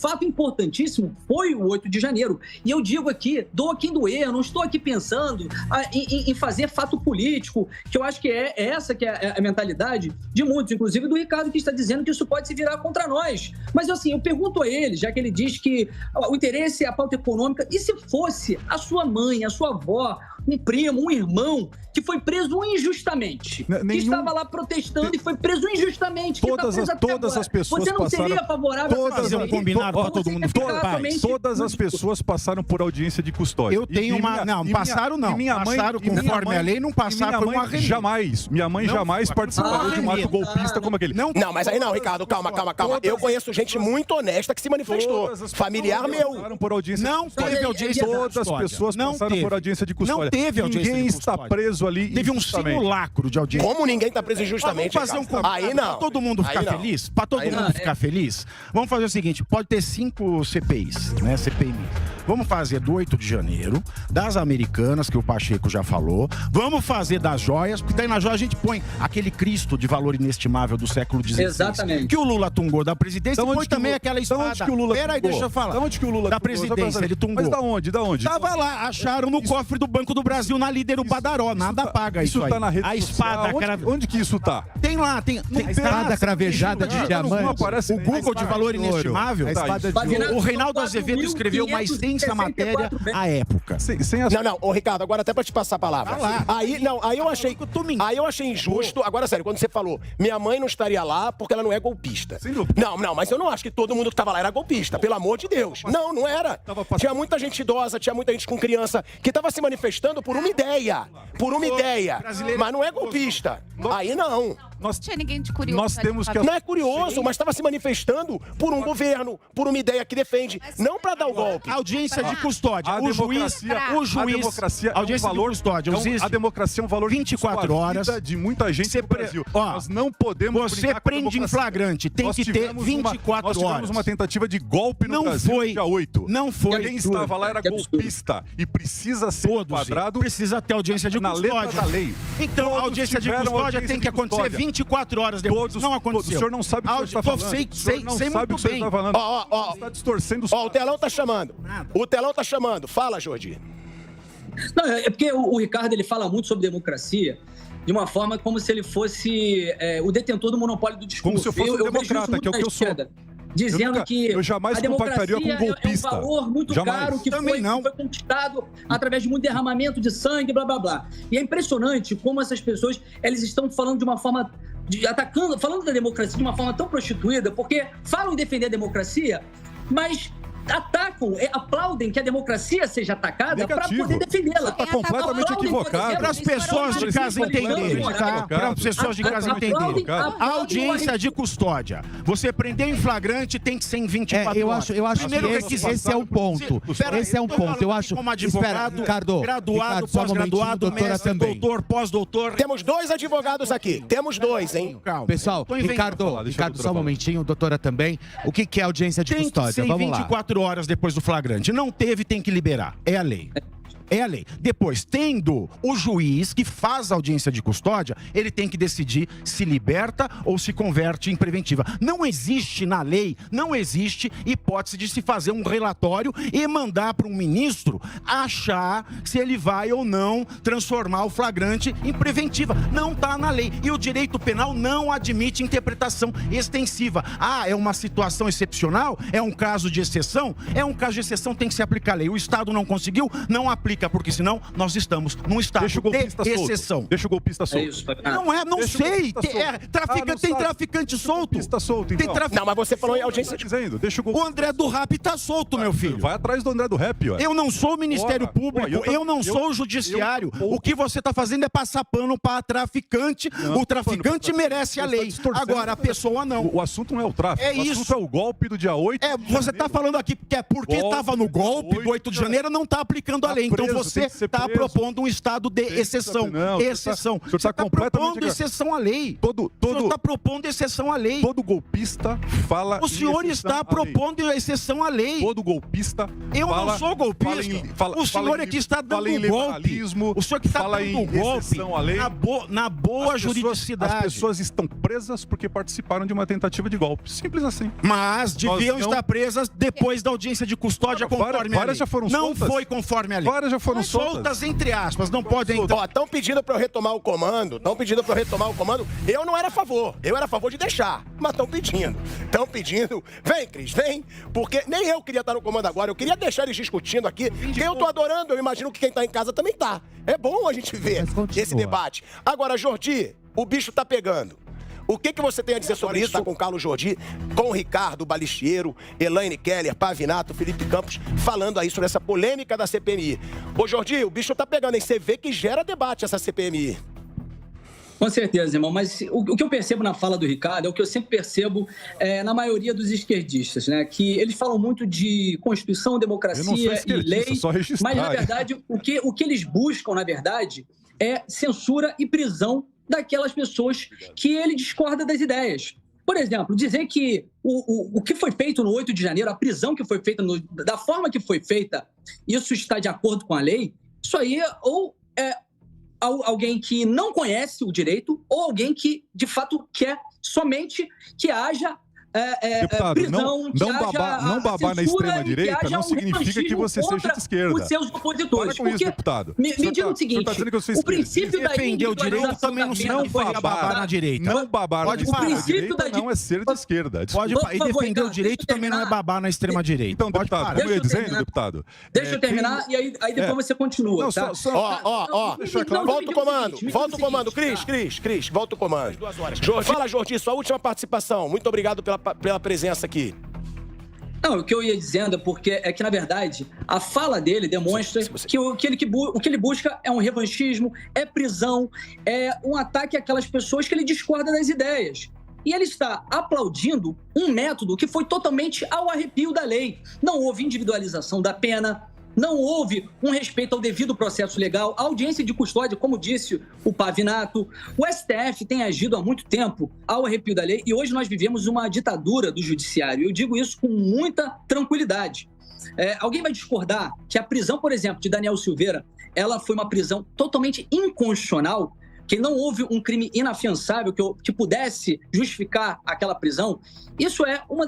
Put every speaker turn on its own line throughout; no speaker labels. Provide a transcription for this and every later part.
fato importantíssimo foi o 8 de janeiro. E eu digo aqui, doa quem doer, eu não estou aqui pensando em fazer fato político, que eu acho que é essa que é a mentalidade de muitos, inclusive do Ricardo, que está dizendo que isso pode se virar contra nós. Mas assim, eu pergunto a ele, já que ele diz que o interesse é a pauta econômica, e se fosse a sua mãe, a sua avó, um primo, um irmão, que foi preso injustamente, que estava lá protestando e foi preso injustamente,
todas as pessoas
você não
passaram,
seria favorável a
fazer um combinado para todo mundo ficar paz. Todas as pessoas passaram por audiência de custódia.
Eu tenho uma... Não, passaram não. Passaram conforme a lei, não passaram por uma arremedo.
Jamais. Minha mãe jamais participaria de um ato golpista como aquele.
Não, mas aí não, Ricardo, calma. Eu conheço gente muito honesta que se manifestou. Familiar meu.
Não teve audiência de custódia. Todas as pessoas passaram por audiência de custódia.
Não teve audiência de custódia.
Ninguém está preso ali.
Teve um simulacro de audiência.
Como ninguém está preso injustamente?
Vamos fazer um aí não. Pra todo mundo ficar feliz? Pra todo mundo ficar feliz? Vamos fazer o seguinte, pode ter 5 CPIs, né? CPI. Vamos fazer do 8 de janeiro, das Americanas, que o Pacheco já falou. Vamos fazer das joias, porque daí na joia a gente põe aquele Cristo de valor inestimável do século XVI.
Exatamente.
Que o Lula tungou da presidência, e põe também aquela espada.
Peraí,
deixa eu falar.
Da onde que o Lula
da presidência, ele tungou.
Mas da onde?
Tava lá, acharam no cofre do Banco do Brasil, na Líder, o Badaró. Nada paga isso aí.
Tá na rede
a espada...
Onde que isso tá?
Tem lá, tem
a espada cravejada de diamante.
O Google de valor inestimável. O Reinaldo Azevedo escreveu uma extensa matéria à época.
Não, Ricardo, agora até pra te passar a palavra. Aí eu achei injusto. Agora, sério, quando você falou, minha mãe não estaria lá porque ela não é golpista. Não, mas eu não acho que todo mundo que tava lá era golpista, pelo amor de Deus. Não era. Tinha muita gente idosa, tinha muita gente com criança que tava se manifestando por uma ideia. Mas não é golpista. Aí não.
Não tinha ninguém de curioso.
Não é curioso, mas estava se manifestando por um governo, por uma ideia que defende, não para dar o golpe.
Audiência de custódia. O juiz,
a democracia
audiência
é um valor,
de custódia.
A democracia é um valor
24 horas
de muita gente no Brasil. Nós não podemos
Você prende em flagrante, tem que ter 24 horas.
Nós tivemos uma tentativa de golpe no Brasil dia 8.
Não foi.
Quem estava lá era golpista e precisa ser enquadrado.
Precisa ter audiência de custódia.
Na letra da lei.
Então, a audiência de custódia tem que acontecer 24 horas depois. Não aconteceu.
O senhor não sabe o que você está falando.
Sei muito bem.
Você está distorcendo os...
o telão tá chamando. O telão tá chamando. Fala, Jordi.
Não, é porque o Ricardo ele fala muito sobre democracia de uma forma como se ele fosse o detentor do monopólio do discurso.
Como se eu fosse um democrata, que é o que eu sou.
Dizendo que
eu jamais
a democracia
compactaria com um golpista.
É um valor muito caro que foi conquistado através de muito derramamento de sangue, blá, blá, blá. E é impressionante como essas pessoas elas estão falando de uma forma... falando da democracia de uma forma tão prostituída, porque falam em defender a democracia, mas atacam, aplaudem que a democracia seja atacada para poder defendê-la.
Está completamente equivocado.
Para as pessoas de casa entenderem, tá? Para as pessoas de casa entenderem. A audiência de custódia. Você prender em flagrante tem que ser em 24 horas.
Eu acho que esse é o ponto. Esse é um ponto. Eu acho...
Como advogado,
Ricardo,
graduado, pós-graduado, mestre, doutor, pós-doutor.
Temos 2 advogados aqui. Temos 2, hein?
Pessoal, Ricardo, só um momentinho, doutora também. O que é audiência de custódia? Vamos lá.
24 horas depois do flagrante. Não teve, tem que liberar. É a lei. É a lei. Depois, tendo o juiz que faz a audiência de custódia, ele tem que decidir se liberta ou se converte em preventiva. Não existe na lei, não existe hipótese de se fazer um relatório e mandar para um ministro achar se ele vai ou não transformar o flagrante em preventiva. Não está na lei. E o direito penal não admite interpretação extensiva. É uma situação excepcional? É um caso de exceção? É um caso de exceção, tem que se aplicar a lei. O Estado não conseguiu, não aplica, porque senão nós estamos num estado de exceção.
Deixa o golpista solto.
Não sei. Tem traficante solto.
Está solto, então.
Não, mas você falou em audiência
dizendo. Deixa
o André do Rap está solto, meu filho.
Vai atrás do André do Rap, ó.
Eu não sou o Ministério Público, eu não sou o Judiciário. O que você está fazendo é passar pano para traficante. O traficante merece a lei. Agora, a pessoa não.
O assunto não é o tráfico.
É isso.
O assunto é o golpe do dia 8.
Você está falando aqui que porque estava no golpe do 8 de janeiro, não está aplicando a lei. Então você está propondo um estado de exceção. Exceção.
O senhor está completamente...
exceção à lei.
O senhor
está propondo exceção à lei.
Todo golpista fala...
O senhor está propondo exceção à lei.
Todo golpista...
Eu não sou golpista. O senhor é que está dando golpe. O senhor que está dando golpe na boa juridicidade.
As pessoas estão presas porque participaram de uma tentativa de golpe. Simples assim.
Mas deviam estar presas depois da audiência de custódia conforme a lei.
Várias já foram soltas.
Não foi conforme a lei.
Várias já foram soltas.
Soltas entre aspas, não podem...
Estão pedindo para eu retomar o comando. Eu não era a favor. Eu era a favor de deixar. Mas estão pedindo. Vem, Cris, vem. Porque nem eu queria estar no comando agora. Eu queria deixar eles discutindo aqui. Que eu tô adorando. Eu imagino que quem tá em casa também tá. É bom a gente ver esse debate. Agora, Jordi, o bicho tá pegando. O que você tem a dizer sobre isso? Tá com o Carlos Jordi, com o Ricardo Balistiero, Elaine Keller, Pavinato, Felipe Campos, falando aí sobre essa polêmica da CPMI. Ô, Jordi, o bicho tá pegando, hein? Você vê que gera debate essa CPMI.
Com certeza, irmão. Mas o que eu percebo na fala do Ricardo é o que eu sempre percebo na maioria dos esquerdistas, né? Que eles falam muito de Constituição, democracia e lei, mas, na verdade, o que eles buscam, na verdade, é censura e prisão daquelas pessoas que ele discorda das ideias. Por exemplo, dizer que o que foi feito no 8 de janeiro, a prisão que foi feita, da forma que foi feita, isso está de acordo com a lei, isso aí ou é alguém que não conhece o direito ou alguém que, de fato, quer somente que haja
deputado,
prisão,
não babar na extrema-direita não significa que você seja de esquerda.
Os seus opositores.
Para com isso, deputado.
Me diga o seguinte, o princípio da
defender o direito também não foi babar na direita.
Não babar na extrema-direita não é ser de esquerda.
E defender o direito também não é babar na extrema-direita.
Então, deputado, como eu ia dizendo, deputado...
Deixa eu terminar e aí depois você continua, tá?
Volta o comando. Cris, volta o comando. Fala, Jordi, sua última participação. Muito obrigado pela presença aqui.
Não, o que eu ia dizendo é que, na verdade, a fala dele demonstra que o que ele busca é um revanchismo, é prisão, é um ataque àquelas pessoas que ele discorda das ideias. E ele está aplaudindo um método que foi totalmente ao arrepio da lei. Não houve individualização da pena, não houve um respeito ao devido processo legal, a audiência de custódia, como disse o Pavinato. O STF tem agido há muito tempo ao arrepio da lei e hoje nós vivemos uma ditadura do judiciário. Eu digo isso com muita tranquilidade. Alguém vai discordar que a prisão, por exemplo, de Daniel Silveira, ela foi uma prisão totalmente inconstitucional, que não houve um crime inafiançável que pudesse justificar aquela prisão? Isso é um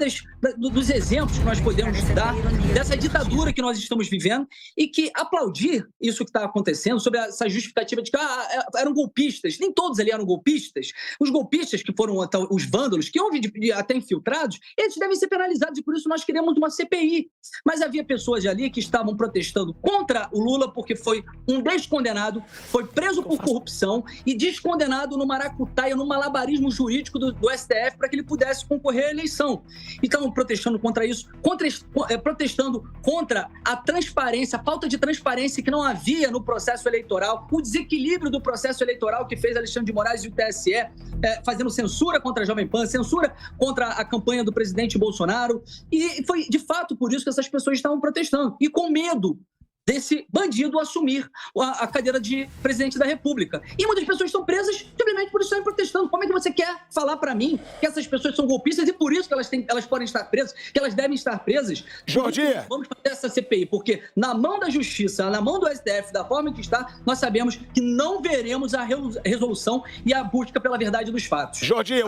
dos exemplos que nós podemos dar dessa ditadura que nós estamos vivendo e que aplaudir isso que está acontecendo sobre essa justificativa de que eram golpistas. Nem todos ali eram golpistas. Os golpistas que foram os vândalos, que houve até infiltrados, eles devem ser penalizados e por isso nós queremos uma CPI. Mas havia pessoas ali que estavam protestando contra o Lula porque foi um descondenado, foi preso por corrupção e descondenado no maracutaia, no malabarismo jurídico do STF para que ele pudesse concorrer à eleição. E estavam protestando contra isso, protestando contra a transparência, a falta de transparência que não havia no processo eleitoral, o desequilíbrio do processo eleitoral que fez Alexandre de Moraes e o TSE, fazendo censura contra a Jovem Pan, censura contra a campanha do presidente Bolsonaro. E foi, de fato, por isso que essas pessoas estavam protestando. E com medo desse bandido assumir a cadeira de presidente da República. E muitas pessoas estão presas simplesmente por estarem protestando. Como é que você quer falar para mim que essas pessoas são golpistas e por isso que elas podem estar presas, que elas devem estar presas?
Jordi!
Vamos fazer essa CPI, porque na mão da Justiça, na mão do STF, da forma que está, nós sabemos que não veremos a resolução e a busca pela verdade dos fatos.
Jordi,